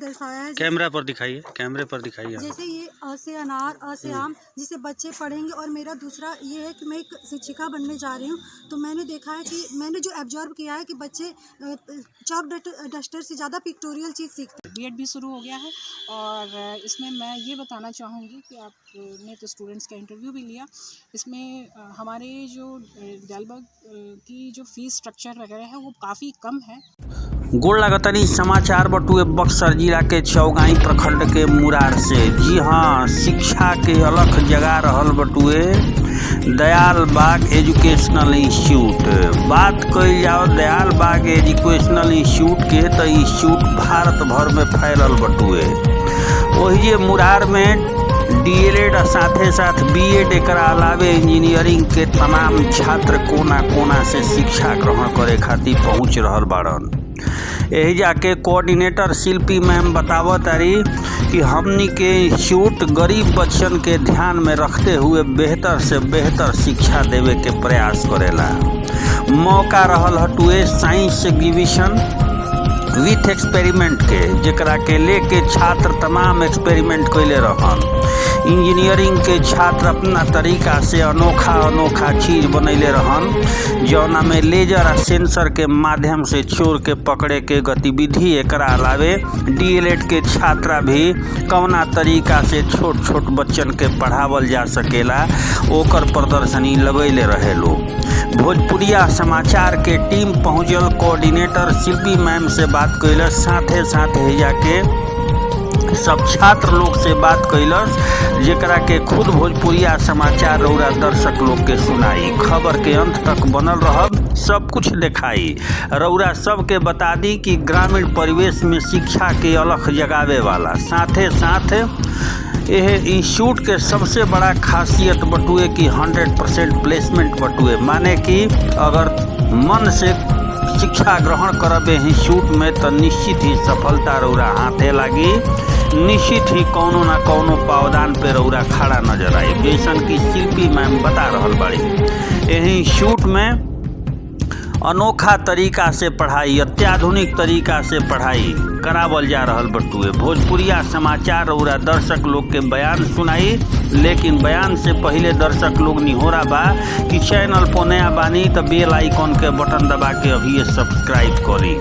दर्शाया है। कैमरा पर दिखाइए, कैमरे पर दिखाइए। जैसे ये अ से अनार, अ से आम, जिसे बच्चे पढ़ेंगे। और मेरा दूसरा ये है कि मैं एक शिक्षिका बनने जा रही हूँ। तो मैंने देखा है कि मैंने जो ऑब्जर्व किया है कि बच्चे चॉक डस्टर से ज़्यादा पिक्टोरियल चीज़ सीखते हैं। बीएड भी शुरू हो गया है और इसमें मैं ये बताना चाहूँगी कि आपने तो स्टूडेंट्स का इंटरव्यू भी लिया। इसमें हमारे जो डालबाग की जो फीस स्ट्रक्चर वगैरह है वो काफ़ी कम है। गोड़ लागतनी समाचार बटुए बक्सर जिला के चौगाई प्रखंड के मुरार से। जी हाँ, शिक्षा के अलख जगा रहल बटुए दयाल बाग एजुकेशनल इंस्टीट्यूट। बात कइल जाओ दयाल बाग एजुकेशनल इंस्टीट्यूट के, तो इंस्टीट्यूट भारत भर में फैलल बटुए। वही मुरार में डीएलएड साथे साथ बीएड एकरा अलावे इंजीनियरिंग के तमाम छात्र कोना कोना से शिक्षा ग्रहण करे खातिर पहुँच रहल बाड़न। यही जाके कोऑर्डिनेटर शिल्पी मैम बतावत तारी कि हमनी के इंस्टीट्यूट गरीब बच्चन के ध्यान में रखते हुए बेहतर से बेहतर शिक्षा देवे के प्रयास करेला। मौका रहल हटुए साइंस एग्जीबिशन विथ एक्सपेरिमेंट के, जेकरा के लेके छात्र तमाम एक्सपेरिमेंट कैले रहन। इंजीनियरिंग के छात्र अपना तरीका से अनोखा अनोखा चीज़ बनैले रहन, जौना में लेजर आ सेंसर के माध्यम से चोर के पकड़े के गतिविधि। एकरा अलावे डीएलएड के छात्रा भी कौना तरीका से छोट छोट बच्चन के पढ़ावल जा सकेला ओकर प्रदर्शनी लगैले रहे लोग। भोजपुरिया समाचार के टीम पहुँचल कोऑर्डिनेटर शिल्पी मैम से बात कैलस, साथे साथ हेजा के सब छात्र लोग से बात कैलस, जेकरा के खुद भोजपुरिया समाचार रौरा दर्शक लोग के सुनाई। खबर के अंत तक बनल रहब, सब कुछ दिखाई। रौरा सब के बता दी कि ग्रामीण परिवेश में शिक्षा के अलख जगावे वाला साथे साथ यह इंस्टीट्यूट के सबसे बड़ा खासियत बटुए कि 100% प्लेसमेंट बटुए। माने कि अगर मन से शिक्षा ग्रहण करबे इंस्टीट्यूट में तो निश्चित ही सफलता रौरा हाथे लागी। निश्चित ही कौनो ना कौनो पावदान पे रौरा खड़ा नजर आई, जैसन कि शिल्पी मैम बता रहल बाड़ी। यही इंस्टीट्यूट में अनोखा तरीका से पढ़ाई, अत्याधुनिक तरीका से पढ़ाई करावल जा रहल बटुए। भोजपुरिया समाचार रौरा दर्शक लोग के बयान सुनाई, लेकिन बयान से पहले दर्शक लोग निहोरा बा कि चैनल पर नया बानी तो बेल आइकॉन के बटन दबा के अभी सब्सक्राइब करी,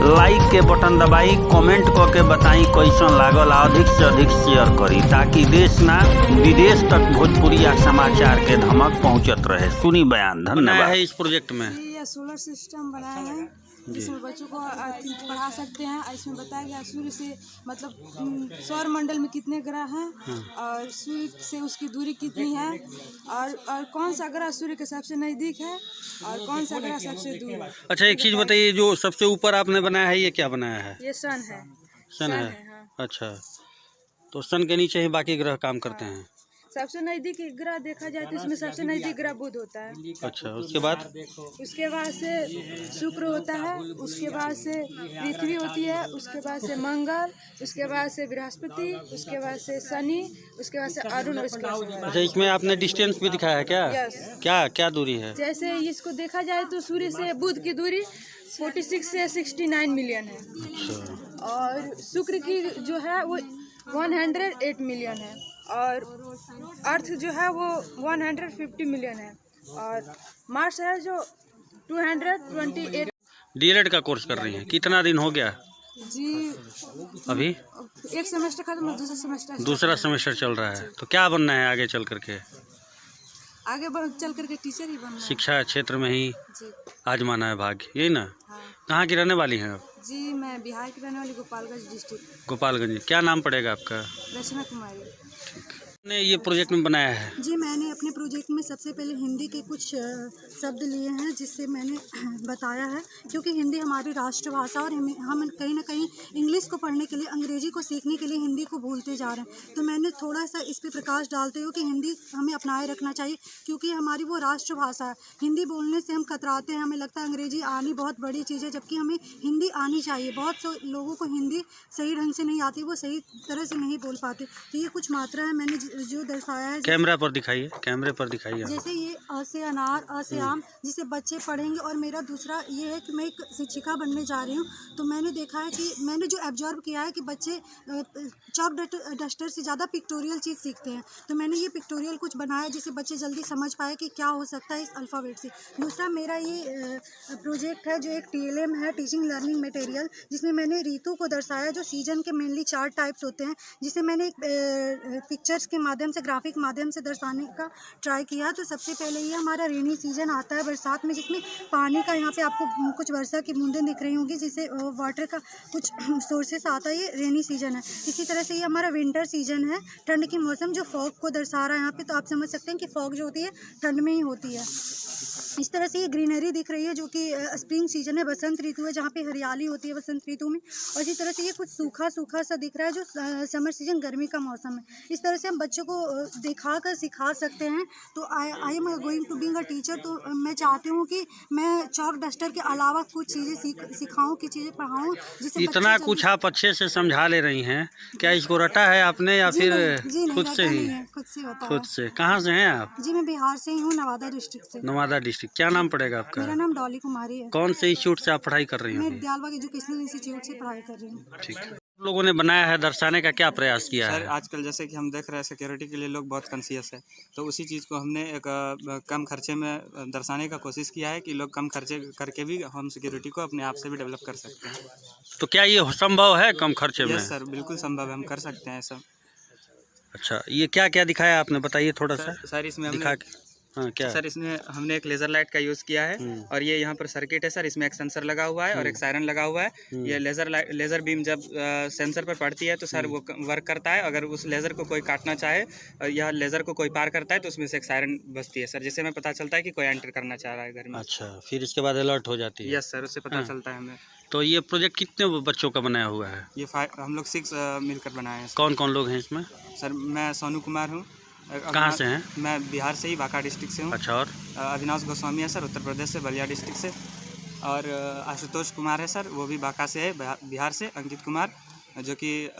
लाइक के बटन दबाई, कमेंट करके बताई कैसन लागल, अधिक से अधिक शेयर करी, ताकि देश ना विदेश तक भोजपुरिया समाचार के धमक पहुंचत रहे। सुनी बयान। धन्यवाद। है इस प्रोजेक्ट में ये सोलर सिस्टम बनाया है जिसमें बच्चों को पढ़ा सकते हैं। इसमें बताया गया सूर्य से मतलब सौर मंडल में कितने ग्रह हैं और सूर्य से उसकी दूरी कितनी है और कौन सा ग्रह सूर्य के सबसे नज़दीक है और कौन सा ग्रह सबसे दूर है। अच्छा, एक चीज़ बताइए, जो सबसे ऊपर आपने बनाया है ये क्या बनाया है? ये सन है। सन है। हाँ। अच्छा, तो सन के नीचे ही बाकी ग्रह काम करते हैं। सबसे नज़दीक ग्रह देखा जाए तो इसमें सबसे नज़दीक ग्रह बुध होता है। अच्छा, उसके बाद से शुक्र होता है, उसके बाद से पृथ्वी होती है, उसके बाद से मंगल, उसके बाद से बृहस्पति, उसके बाद से शनि, उसके बाद से अरुण। अच्छा, इसमें आपने डिस्टेंस भी दिखाया है क्या? क्या क्या दूरी है? जैसे इसको देखा जाए तो सूर्य से बुध की दूरी 46 से 69 मिलियन है। अच्छा। और शुक्र की जो है वो 108 मिलियन है और अर्थ जो है वो 150 मिलियन है और मार्स है जो 228। डीएलएड का कोर्स कर रही हैं, कितना दिन हो गया जी? अभी एक सेमेस्टर खत्म, दूसरा सेमेस्टर चल रहा है। तो क्या बनना है आगे चल करके? आगे चल करके टीचर ही बनना है। शिक्षा क्षेत्र में ही जी आजमाना है भाग्य, यही ना? हाँ। कहाँ की रहने वाली हैं आप? जी, मैं बिहार की रहने वाली, गोपालगंज डिस्ट्रिक्ट। गोपालगंज। क्या नाम पड़ेगा आपका? रचना कुमारी। ने ये प्रोजेक्ट में बनाया है? जी, मैंने अपने प्रोजेक्ट में सबसे पहले हिंदी के कुछ शब्द लिए हैं जिससे मैंने बताया है, क्योंकि हिंदी हमारी राष्ट्रभाषा और हम कहीं ना कहीं इंग्लिश को पढ़ने के लिए, अंग्रेजी को सीखने के लिए हिंदी को भूलते जा रहे हैं। तो मैंने थोड़ा सा इस पर प्रकाश डालते हुए कि हिंदी हमें अपनाए रखना चाहिए, क्योंकि हमारी वो राष्ट्रभाषा है। हिंदी बोलने से हम कतराते हैं, हमें लगता है अंग्रेजी आनी बहुत बड़ी चीज़ है, जबकि हमें हिंदी आनी चाहिए। बहुत से लोगों को हिंदी सही ढंग से नहीं आती, वो सही तरह से नहीं बोल पाते। तो ये कुछ मात्रा है मैंने जो दर्शाया है। कैमरा पर दिखाइए, कैमरे पर दिखाइए। जैसे ये अ से अनार, अ से आम, जिसे बच्चे पढ़ेंगे। और मेरा दूसरा ये है कि मैं एक शिक्षिका बनने जा रही हूँ। तो मैंने देखा है कि मैंने जो ऑब्जर्व किया है कि बच्चे चॉक डस्टर से ज़्यादा पिक्टोरियल चीज़ सीखते हैं। तो मैंने ये पिक्टोरियल कुछ बनाया जिससे बच्चे जल्दी समझ पाए कि क्या हो सकता है इस अल्फ़ाबेट से। दूसरा मेरा ये प्रोजेक्ट है जो एक TLM है, टीचिंग लर्निंग मटेरियल, जिसमें मैंने ऋतु को दर्शाया जो सीजन के मेनली 4 टाइप्स होते हैं, जिसे मैंने एक पिक्चर्स के माध्यम से, ग्राफिक माध्यम से दर्शाने का ट्राई किया। तो सबसे पहले ये हमारा रेनी सीजन आता है बरसात में, जिसमें पानी का यहाँ पे आपको कुछ वर्षा की बूंदें दिख रही होंगी, जिससे वाटर का कुछ सोर्सेस आता है, ये रेनी सीजन है। इसी तरह से ये हमारा विंटर सीजन है, ठंड की मौसम जो फॉग को दर्शा रहा है यहाँ पे। तो आप समझ सकते हैं कि फॉग जो होती है ठंड में ही होती है। इस तरह से ये ग्रीनरी दिख रही है जो कि स्प्रिंग सीजन है, बसंत ऋतु है, जहाँ पे हरियाली होती है बसंत ऋतु में। और इसी तरह से ये कुछ सूखा सूखा सा दिख रहा है जो समर सीजन, गर्मी का मौसम है। इस तरह से हम बच्चों को दिखा कर सिखा सकते हैं। तो I am going to being a teacher. तो मैं चाहती हूँ कि मैं चॉक डस्टर के अलावा कुछ चीज़ें सिखाऊँ, की चीज़ें पढ़ाऊँ, जिससे इतना कुछ आप अच्छे से समझा ले रही हैं, क्या इसको रटा है आपने या फिर खुद से ही? खुद से होता है। खुद से। कहाँ से हैं आप? जी मैं बिहार से ही हूँ, नवादा डिस्ट्रिक्ट से। नवादा डिस्ट्रिक्ट। क्या नाम पड़ेगा आपका? मेरा नाम डॉली कुमारी है। कौन से इंस्टीट्यूट से आप पढ़ाई कर रही मैं हैं? दयालबाग एजुकेशनल इंस्टीट्यूट से पढ़ाई कर रही हूँ। ठीक है। आप लोगों ने बनाया है, दर्शाने का क्या प्रयास किया सर है? आजकल जैसे कि हम देख रहे हैं सिक्योरिटी के लिए लोग बहुत कॉन्शियस है, तो उसी चीज़ को हमने एक कम खर्चे में दर्शाने का कोशिश किया है कि लोग कम खर्चे करके भी हम सिक्योरिटी को अपने आप से भी डेवलप कर सकते हैं। तो क्या ये संभव है कम खर्चे में? यस सर, बिल्कुल संभव है, हम कर सकते हैं सब। अच्छा, ये क्या क्या दिखाया आपने, बताइए थोड़ा सा सर इसमें दिखा हमने के। हाँ, क्या? सर इसमें हमने एक लेज़र लाइट का यूज़ किया है और ये यहाँ पर सर्किट है सर, इसमें एक सेंसर लगा हुआ है और एक सायरन लगा हुआ है। ये लेज़र बीम जब सेंसर पर पड़ती है तो सर वो वर्क करता है। अगर उस लेज़र को कोई काटना चाहे या लेज़र को कोई पार करता है तो उसमें से एक सायरन बजती है सर, जिससे हमें पता चलता है कि कोई एंटर करना चाह रहा है घर में। अच्छा, फिर इसके बाद अलर्ट हो जाती है? यस सर, उससे पता चलता है हमें। तो ये प्रोजेक्ट कितने बच्चों का बनाया हुआ है? ये हम लोग 6 मिलकर बनाए हैं। कौन कौन लोग हैं इसमें? सर मैं सोनू कुमार हूँ। कहाँ से हैं? मैं बिहार से ही, बांका डिस्ट्रिक्ट से हूँ। अच्छा, और अविनाश गोस्वामी है सर, उत्तर प्रदेश से, बलिया डिस्ट्रिक्ट से। और आशुतोष कुमार है सर, वो भी बांका से है, बिहार से। अंकित कुमार जो कि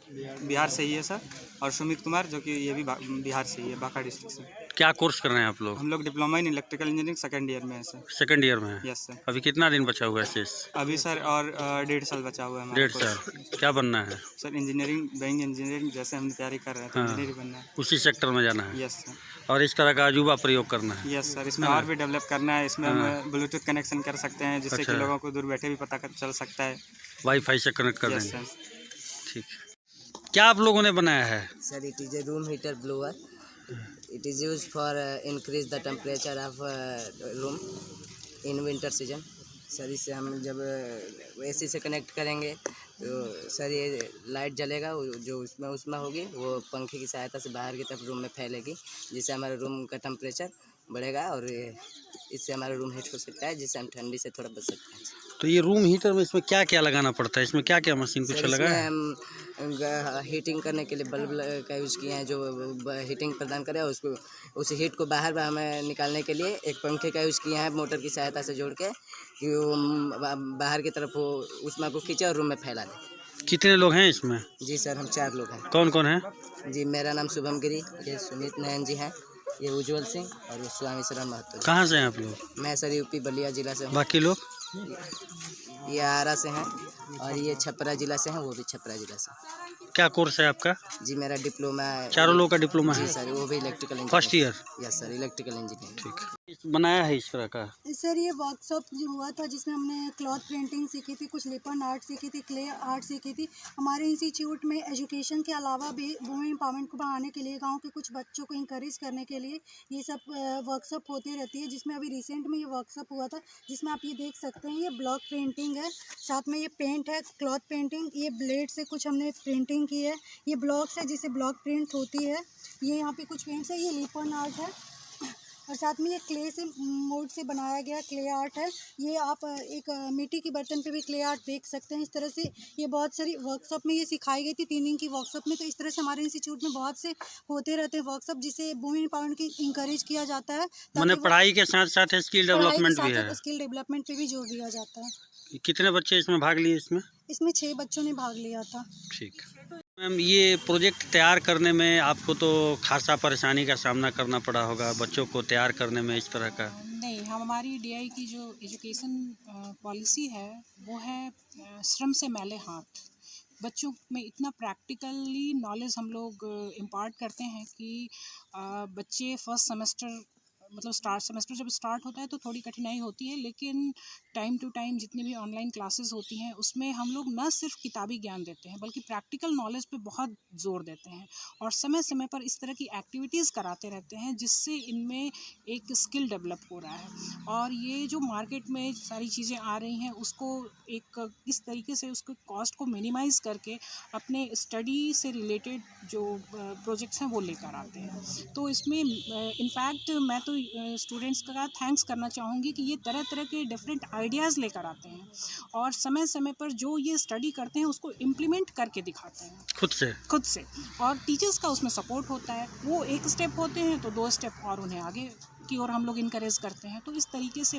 बिहार से ही है सर। और सुमित कुमार जो कि ये भी बिहार से ही है, बांका डिस्ट्रिक्ट से। क्या कोर्स कर रहे हैं आप लोग? हम लोग diploma in electrical engineering second year में है सर। सेकंड ईयर में है? Yes sir. अभी कितना दिन बचा हुआ है शेष? अभी सर और 1.5 साल बचा हुआ है हमारा। 1.5 साल। क्या बनना है? सर इंजीनियरिंग, बैंकिंग इंजीनियरिंग जैसे हम तैयारी कर रहे हैं तो इंजीनियरिंग बनना है। उसी सेक्टर में जाना है? Yes sir. और इस तरह का अजूबा प्रयोग करना है? यस सर, इसमें और भी डेवलप करना है। इसमें हम ब्लूटूथ कनेक्शन कर सकते हैं जिससे कि लोगों को दूर बैठे भी पता चल सकता है। वाईफाई से कनेक्ट कर यस देंगे? सर। ठीक है। क्या आप लोगों ने बनाया है? Sir, it is a room heater blower. It is used for increase the temperature of room in winter season. Sir इससे हम जब एसी से कनेक्ट करेंगे तो सर ये लाइट जलेगा, जो उसमें होगी वो पंखे की सहायता से बाहर की तरफ रूम में फैलेगी, जिससे हमारे रूम का टेम्परेचर बढ़ेगा और इससे हमारा रूम हीट हो सकता है, जिससे हम ठंडी से थोड़ा बच सकते हैं। तो ये रूम हीटर में इसमें क्या क्या लगाना पड़ता है? इसमें क्या क्या मशीन कुछ लगा है? हम हीटिंग करने के लिए बल्ब का यूज़ किए हैं जो हीटिंग प्रदान करे, उसको उस हीट को बाहर हमें निकालने के लिए एक पंखे का यूज़ किए हैं मोटर की सहायता से जोड़ के, कि वो बाहर की तरफ वो ऊष्मा को खींचे और रूम में फैला दे। कितने लोग हैं इसमें? जी सर, हम 4 लोग हैं। कौन कौन है? जी मेरा नाम शुभम गिरी, ये सुमित नयन जी हैं, ये उज्ज्वल सिंह और ये स्वामी शरण महतो। कहाँ से हैं आप लोग? मैं सर यूपी बलिया जिला से हूँ। बाकी लोग? ये आरा से हैं और ये छपरा जिला से हैं, वो भी छपरा जिला से। क्या कोर्स है आपका? जी मेरा डिप्लोमा है। चारों लोग का डिप्लोमा जी है? सर, वो भी electrical engineer. First year? Yes sir, electrical engineer. ठीक है। बनाया है इस तरह का? सर ये वर्कशॉप जो हुआ था जिसमें हमने क्लॉथ प्रिंटिंग सीखी थी, कुछ लिपन आर्ट सीखी थी, क्ले आर्ट सीखी थी। हमारे इंस्टीट्यूट में एजुकेशन के अलावा भी वुमेन एम्पावरमेंट को बढ़ाने के लिए, गांव के कुछ बच्चों को इंकरेज करने के लिए ये सब वर्कशॉप होती रहती है। जिसमें अभी रिसेंट में ये वर्कशॉप हुआ था, जिसमें आप ये देख सकते हैं ये ब्लॉक प्रिंटिंग है, साथ में ये पेंट है, क्लॉथ पेंटिंग, ये ब्लेड से कुछ हमने प्रिंटिंग की है, ये ब्लॉक्स है जिससे ब्लॉक प्रिंट होती है, ये यहाँ पे कुछ पेंट्स है, ये लिपन आर्ट है और साथ में ये क्ले से मोल्ड से बनाया गया क्ले आर्ट है। ये आप एक मिट्टी के बर्तन पे भी क्ले आर्ट देख सकते हैं। इस तरह से ये बहुत सारी वर्कशॉप में ये सिखाई गई थी 3 दिन की वर्कशॉप में। तो इस तरह से हमारे इंस्टीट्यूट में बहुत से होते रहते हैं वर्कशॉप, जिससे वुमेन एम्पावरमेंट की इंकरेज किया जाता है। मैंने पढ़ाई के साथ साथ स्किल डेवलपमेंट भी है? स्किल डेवलपमेंट पे भी जोर दिया जाता है। कितने बच्चे इसमें भाग लिए? इसमें 6 बच्चों ने भाग लिया था। ठीक। मैम, ये प्रोजेक्ट तैयार करने में आपको तो खासा परेशानी का सामना करना पड़ा होगा, बच्चों को तैयार करने में इस तरह का। नहीं, हमारी डीआई की जो एजुकेशन पॉलिसी है वो है श्रम से मैले हाथ। बच्चों में इतना प्रैक्टिकली नॉलेज हम लोग इम्पार्ट करते हैं कि बच्चे फर्स्ट सेमेस्टर मतलब सेमेस्टर जब स्टार्ट होता है तो थोड़ी कठिनाई होती है, लेकिन टाइम टू टाइम जितनी भी ऑनलाइन क्लासेस होती हैं उसमें हम लोग न सिर्फ किताबी ज्ञान देते हैं बल्कि प्रैक्टिकल नॉलेज पे बहुत ज़ोर देते हैं और समय समय पर इस तरह की एक्टिविटीज़ कराते रहते हैं जिससे इनमें एक स्किल डेवलप हो रहा है। और ये जो मार्केट में सारी चीज़ें आ रही हैं उसको एक किस तरीके से उसके कॉस्ट को मिनिमाइज़ करके अपने स्टडी से रिलेटेड जो प्रोजेक्ट्स हैं वो लेकर आते हैं। तो इसमें इनफैक्ट मैं तो स्टूडेंट्स का थैंक्स करना चाहूँगी कि ये तरह तरह के डिफरेंट आइडियाज़ लेकर आते हैं और समय समय पर जो ये स्टडी करते हैं उसको इम्प्लीमेंट करके दिखाते हैं खुद से और टीचर्स का उसमें सपोर्ट होता है। वो एक स्टेप होते हैं तो 2 स्टेप और उन्हें आगे की ओर हम लोग इनकरेज करते हैं। तो इस तरीके से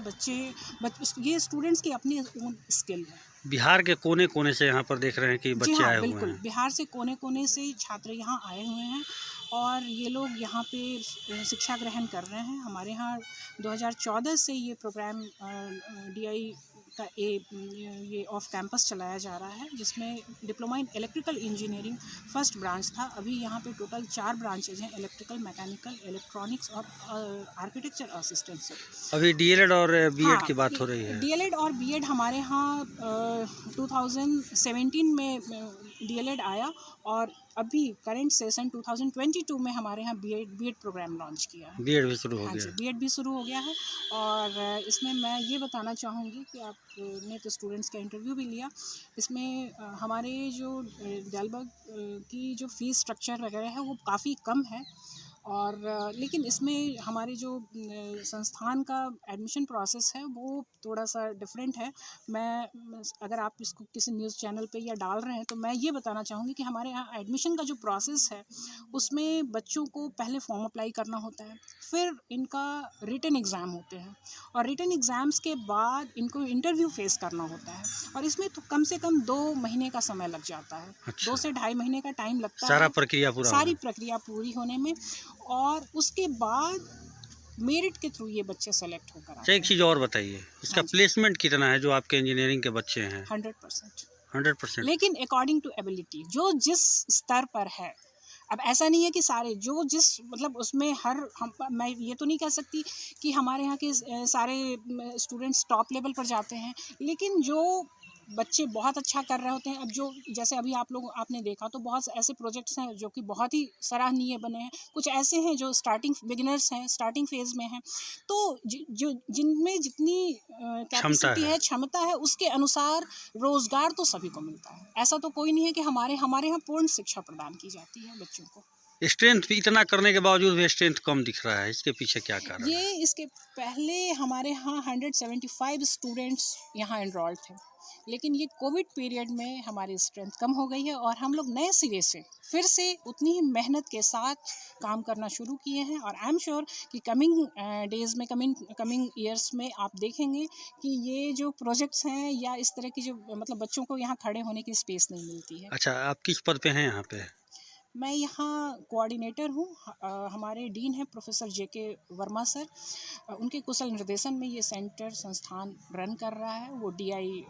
ये स्टूडेंट्स की अपनी ओन स्किल है। बिहार के कोने कोने से यहाँ पर देख रहे हैं कि बच्चे आए हुए हैं। बिल्कुल, बिहार से कोने कोने से छात्र यहाँ आए हुए हैं और ये लोग यहाँ पे शिक्षा ग्रहण कर रहे हैं। हमारे यहाँ 2014 से ये प्रोग्राम डीआई का ये ऑफ कैंपस चलाया जा रहा है जिसमें diploma in electrical engineering first branch था। अभी यहाँ पे टोटल 4 ब्रांचेज हैं, इलेक्ट्रिकल, मैकेनिकल, इलेक्ट्रॉनिक्स और आर्किटेक्चर असिस्टेंट। अभी डीएलएड और बीएड की बात हो रही है। डीएलएड और बीएड हमारे यहाँ 2017 में डीएलएड आया और अभी करंट सेशन 2022 में हमारे यहाँ बीएड प्रोग्राम लॉन्च किया है। बीएड भी शुरू हो गया। हाँ जी, बीएड भी शुरू हो गया है। और इसमें मैं ये बताना चाहूँगी कि आपने तो स्टूडेंट्स का इंटरव्यू भी लिया। इसमें हमारे जो डालबर्ग की जो फ़ीस स्ट्रक्चर वगैरह है वो काफ़ी कम है और लेकिन इसमें हमारे जो संस्थान का एडमिशन प्रोसेस है वो थोड़ा सा डिफरेंट है। मैं अगर आप इसको किसी न्यूज़ चैनल पे या डाल रहे हैं तो मैं ये बताना चाहूँगी कि हमारे यहाँ एडमिशन का जो प्रोसेस है उसमें बच्चों को पहले फॉर्म अप्लाई करना होता है, फिर इनका रिटन एग्ज़ाम होते हैं और रिटन एग्ज़ाम्स के बाद इनको इंटरव्यू फेस करना होता है और इसमें तो कम से कम 2 महीने का समय लग जाता है। अच्छा। 2 से ढाई महीने का टाइम लगता है सारी प्रक्रिया पूरी होने में और उसके बाद मेरिट के थ्रू ये बच्चे सेलेक्ट होकर आते हैं। एक चीज़ और बताइए, इसका प्लेसमेंट कितना है जो आपके इंजीनियरिंग के बच्चे हैं? 100%। 100%। लेकिन अकॉर्डिंग टू एबिलिटी, जो जिस स्तर पर है। अब ऐसा नहीं है कि सारे जो जिस मतलब उसमें मैं ये तो नहीं कह सकती कि हमारे यहाँ के सारे स्टूडेंट्स टॉप लेवल पर जाते हैं, लेकिन जो बच्चे बहुत अच्छा कर रहे होते हैं। अब जो जैसे अभी आपने देखा तो बहुत ऐसे प्रोजेक्ट्स हैं जो कि बहुत ही सराहनीय बने हैं, कुछ ऐसे हैं जो स्टार्टिंग बिगिनर्स हैं, स्टार्टिंग फेज़ में हैं। तो जो जिनमें जितनी कैपेसिटी है, क्षमता है, उसके अनुसार रोज़गार तो सभी को मिलता है। ऐसा तो कोई नहीं है कि हमारे यहाँ पूर्ण शिक्षा प्रदान की जाती है बच्चों को। स्ट्रेंथ इतना करने के बावजूद भी स्ट्रेंथ कम दिख रहा है, इसके पीछे क्या कारण है? ये इसके पहले हमारे यहाँ 175 स्टूडेंट्स यहाँ एनरोल्ड थे, लेकिन ये कोविड पीरियड में हमारी स्ट्रेंथ कम हो गई है और हम लोग नए सिरे से फिर से उतनी ही मेहनत के साथ काम करना शुरू किए हैं और आई एम श्योर कि कमिंग डेज़ में कमिंग ईयर्स में आप देखेंगे कि ये जो प्रोजेक्ट्स हैं या इस तरह की जो मतलब बच्चों को यहाँ खड़े होने की स्पेस नहीं मिलती है। अच्छा, आप किस पद पे हैं यहाँ पे? मैं यहाँ कोऑर्डिनेटर हूँ। हमारे डीन हैं प्रोफेसर जेके वर्मा सर। उनके कुशल निर्देशन में ये संस्थान रन कर रहा है। वो DI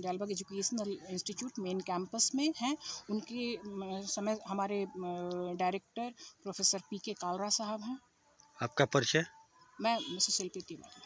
Dalberg educational institute main campus में हैं। उनके समय हमारे डायरेक्टर प्रोफेसर पीके कालरा साहब हैं। आपका परिचय? मैं मिसेस शिल्पी तिवारी।